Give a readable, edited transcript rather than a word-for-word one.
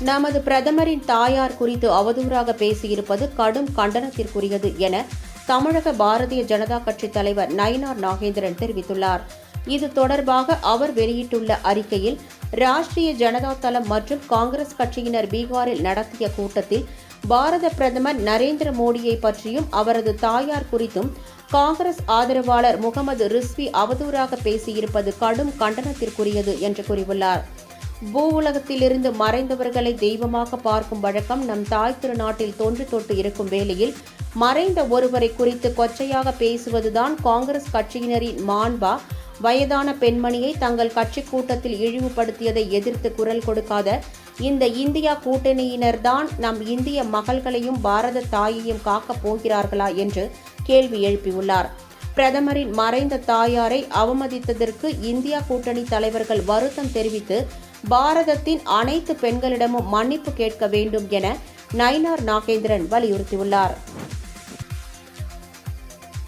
நமது பிரதமரின் தாயார் குறித்து அவதூறாக பேசியிருப்பது கடும் கண்டனத்திற்குரியது என தமிழக பாரதிய ஜனதா கட்சி தலைவர் நயினார் நாகேந்திரன் தெரிவித்துள்ளார். இது தொடர்பாக அவர் வெளியிட்டுள்ள அறிக்கையில், ராஷ்டிரிய ஜனதா தளம் மற்றும் காங்கிரஸ் கட்சியினர் பீகாரில் நடத்திய கூட்டத்தில் பாரத பிரதமர் நரேந்திர மோடியை பற்றியும் அவரது தாயார் குறித்தும் காங்கிரஸ் ஆதரவாளர் முகமது ரிஸ்வி அவதூறாக பேசியிருப்பது கடும் கண்டனத்திற்குரியது என்று கூறியுள்ளார். பூ உலகத்திலிருந்து மறைந்தவர்களை தெய்வமாக பார்க்கும் வழக்கம் நம் தாய் திருநாட்டில் தொன்று தொட்டு இருக்கும் வேளையில் மறைந்த ஒருவரை குறித்து கொச்சையாக பேசுவதுதான் காங்கிரஸ் கட்சியினரின் மாண்பா? வயதான பெண்மணியை தங்கள் கட்சி கூட்டத்தில் இழிவுபடுத்தியதை எதிர்த்து குரல் கொடுக்காத இந்த இந்தியா கூட்டணியினர்தான் நம் இந்திய மகள்களையும் பாரத தாயையும் காக்கப் போகிறார்களா என்று கேள்வி எழுப்பியுள்ளார். பிரதமரின் மறைந்த தாயாரை அவமதித்ததற்கு இந்தியா கூட்டணி தலைவர்கள் வருத்தம் தெரிவித்து பாரதத்தின் அனைத்து பெண்களிடமும் மன்னிப்பு கேட்க வேண்டும் என நயினார் நாகேந்திரன் வலியுறுத்தியுள்ளார்.